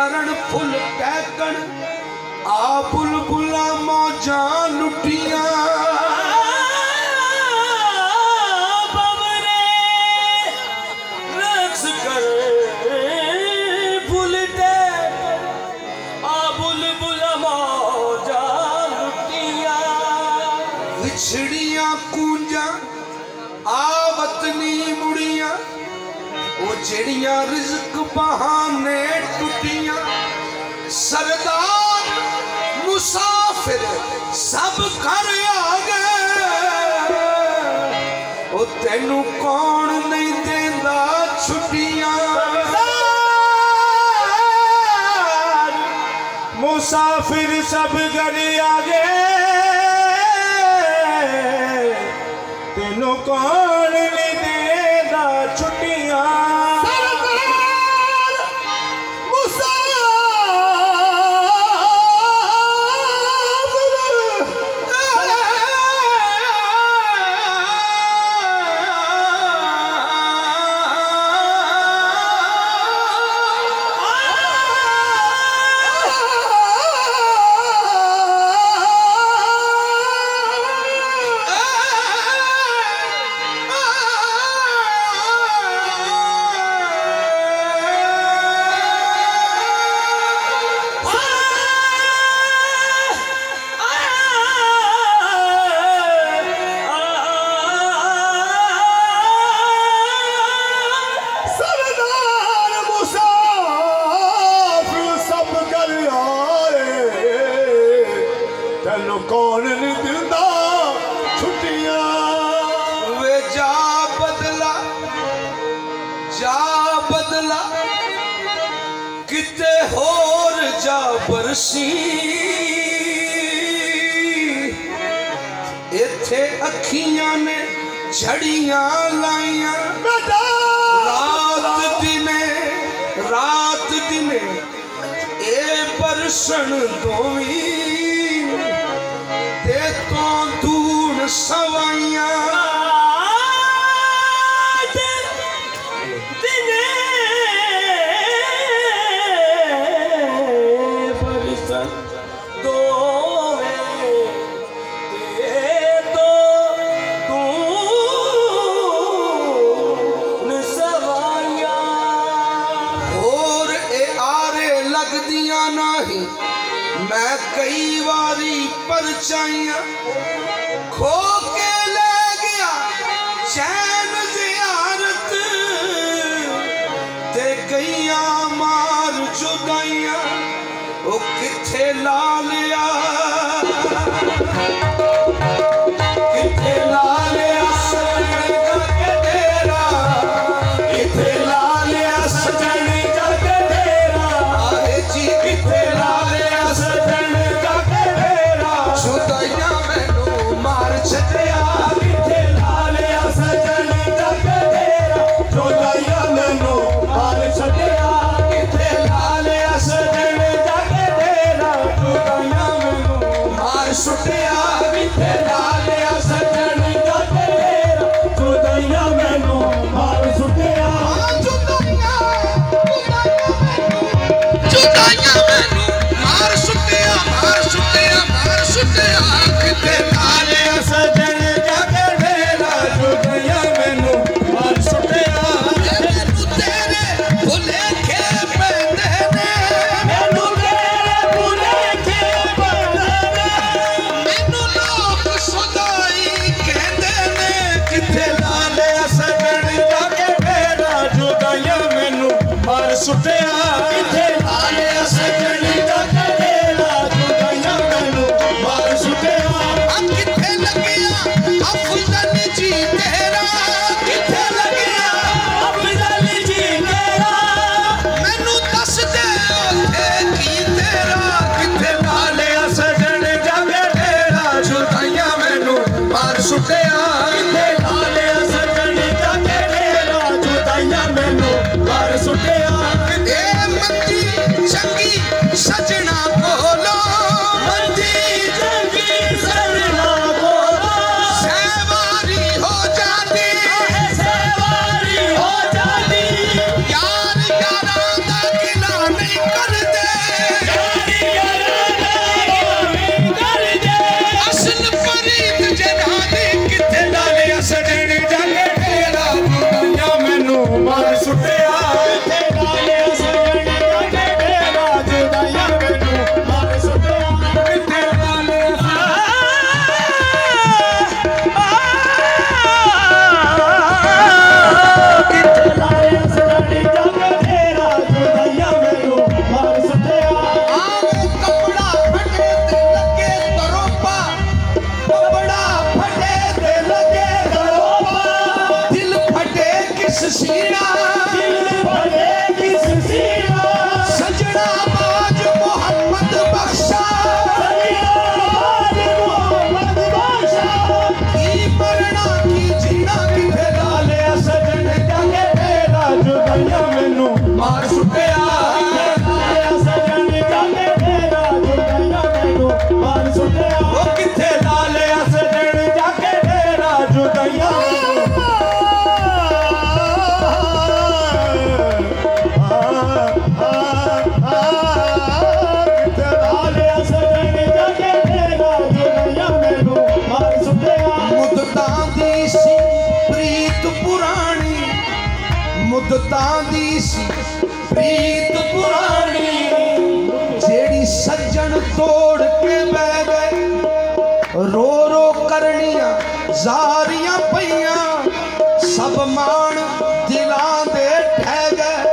चरण फुल टहकन आ बुलबुला मौजा लुटिया छिड़िया कूंजा आवतनी मुड़िया वो चिड़िया रिज़्क बहाने टुटिया सरदार मुसाफिर सब घर आ गए वो तेनू कौन नहीं देंदा छुट्टियां मुसाफिर सब घर आ गए तेनों कौन नहीं देगा छुट्टियां कौन नहीं दिलदा छुट्टियां वे जा बदला किते होर जा बरसी इथे अखियां ने झड़ियां लाइयां रात दिने ए बरसन दोवी ते तो दूर सवाइयां दिने बरसन दोवे ते तो दूर सवाइयां और ए आरे लगदियां नहीं मैं कई बारी परछाइयां खो के ले गया चैन ज़ियारत ते गईया मार जुदाइयां ओ किथे ला लिया किथे ला लिया सजन जाके तेरा किथे ला लिया सजन जाके तेरा आहे जी किथे ला लिया सजन जाके तेरा जुदाइयां मैनू मार छड्डिया किथे ला लिया सजन जाके तेरा जुदाइयां मैनू मार छड्डिया किथे ला लिया सजन जाके तेरा जुदाइयां मैनू मार छड्डिया किथे ला लिया सजन जाके तेरा जुदाइयां मैनू मार छड्डिया जुदाइयां मैनू मार छड्डिया किथे ला लिया सजन जाके तेरा जुदाइयां मैनू मार छड्डिया मैनू तेरे भुलेखे पैंदे ने मैनू तेरे भुलेखे पैंदे ने मैनू लोग सदाई कहंदे ने किथे ला लिया सजन जाके तेरा जुदाइयां मैनू मार छड्डिया किथे ला लिया सजन जाके तेरा जुदाइयां मैनू मार छड्डिया किथे लगिया अफजल जी तेरा किथे लगिया अफजल जी तेरा मैनू दस दे ओथे की तेरा किथे ला लिया सजन जाके तेरा जुदाइयां मैनू मार छड्डिया किथे ला लिया सजन जाके तेरा जुदाइयां मैनू मार छड्डिया ए मंदी चंगी सजना कोलो मंदी चंगी सजना कोलो सहवारी हो जाती सेवारी हो जाती यार यारां दा गिला नहीं करदे जुगतां दी सी प्रीत पुरानी जेड़ी सज्जन तोड़ के बह गए रो रो करनियां जारियां पईयां सब मान दिलां दे ठह गए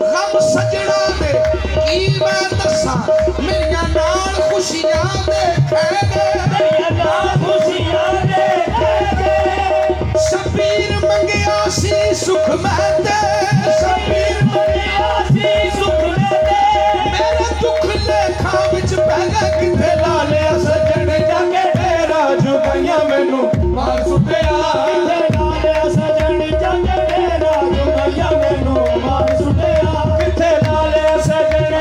गम सजना दे की मैं दसां मेरियां नाल खुशियां दे ठह गए मेरियां नाल खुशियां दे ठह गए शबीर मंगिया सी सुख मैं दे शबीर मंगिया सी सुख मैं दे मेरे दुख लेखा विच पै गए किथे ला लिया सजन जाके तेरा जुगाइयां मैनू मार सुटिया किथे ला लिया सजन जाके तेरा जुगाइयां मैनू मार सुटिया किथे ला लिया सजन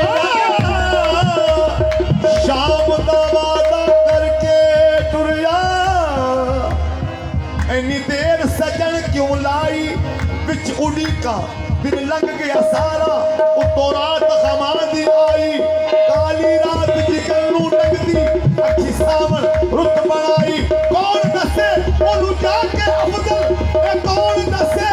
शाम दा वादा करके टुरिया इन्नी देर सजन क्यों लाई बिच उड़ी का दिन लंघ गया सारा उतों रात खमा दी आई काली रात जिगर नू लगदी अखी सावन रुत बनाई कौन दसे ओनू जाके अफजल ए कौन दसे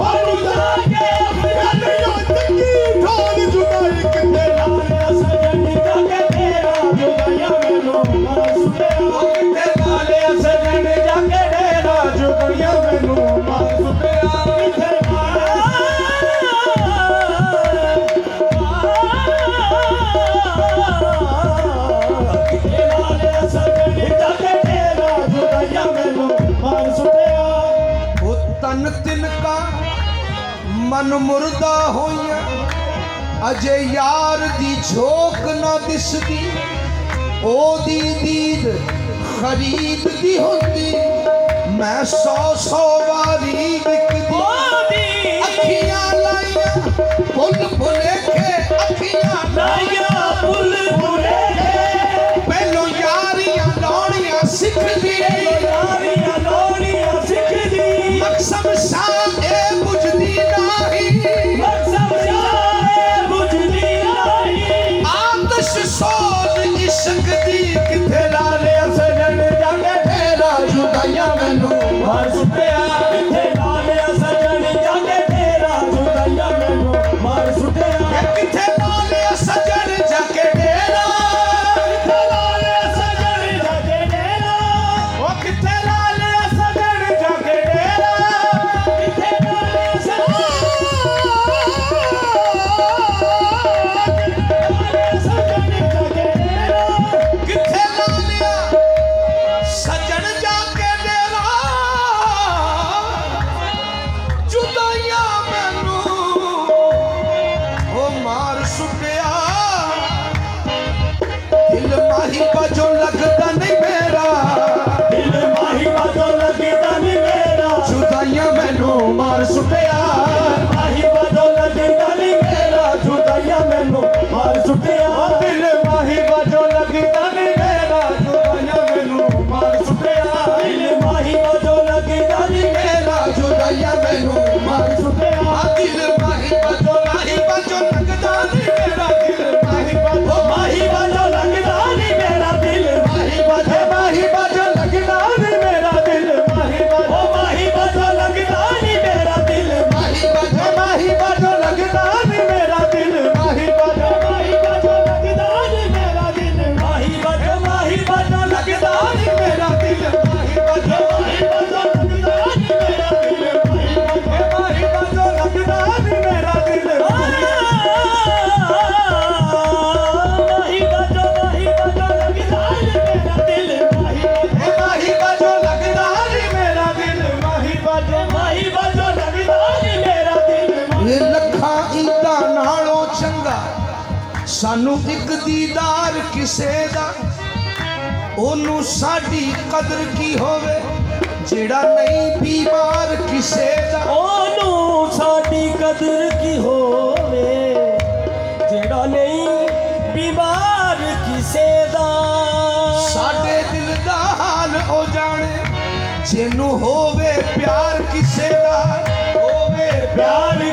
ओनू जाके अफजल यो चक्की ढोल जुगाई किथे ला लिया सजन जाके तेरा जुगाइयां मैनू मार सुटिया किथे ला लिया सजन जाके तेरा जुगाइयां मैनू मार सुटिया किथे तन तिनका मन मुर्दा होइया अजे यार दी झोंक न दिसदी ओदी दीद खरीद दी होंदी मैं सौ सौ वारी विकदी अखियां लाइया फुल भुलेखे अखियां लाइया फुल भुलेखे पहलो यारियां लाउणियां सिखदी यारियां लाउणियां सिखदी मकसद शाए बुझदी नाही मकसद शाए बुझदी नाही आतिश सोज इश्क दी किथे ला लिया सजन जाके तेरा जुगाइयां मैनू मार सुटिया किथे ला लिया सजन जाके तेरा जुगाइयां मैनू मार सुटिया किथे ला लिया सजन जाके तेरा किथे ला लिया सजन जाके तेरा ओ किथे ला लिया सजन जाके तेरा किथे ला लिया सजन जाके तेरा किथे ला लिया सजन जाके तेरा जुदाइयां मैनू ओ मार सुटिया दिल माही बाजो लगदा नहीं मेरा दिल माही बाजो लगदा नहीं मेरा जुदाइयां मैनू मार सुटिया माही बाजो लगदा नहीं मेरा जुदाइयां मैनू मार सुटिया दिल माही बाजो लगदा नहीं मेरा जुदाइयां मैनू मार सुटिया दिल माही बाजो लगदा नहीं मेरा जुदाइयां मैनू मार सुटिया दिल माही बाजो लगदा नहीं मेरा दिल माही बाजो लगदा नहीं मेरा दिल माही बाजो लगदा नहीं मेरा दिल माही बाजो लगदा नहीं मेरा दिल माही बाजो लगदा नहीं मेरा दिल माही बाजो लगदा नहीं मेरा दिल माही बाजो लगदा नहीं मेरा दिल माही बाजो लगदा नहीं मेरा दिल माही बाजो लगदा नहीं मेरा दिल माही बाजो लगदा नहीं मेरा दिल माही बाजो लगदा नहीं मेरा दिल माही बाजो लगदा नहीं मेरा दिल ये लखा ईदा नालों चंगा सानू एक दीदार किसे दा ओनू साडी कदर की होवे जेड़ा नहीं बीमार किसे दा ओनू साडी कदर की होवे जेड़ा नहीं बीमार किसे दा साडे दिल दा हाल हो जाने जेनू होवे प्यार किसे दा होवे प्यार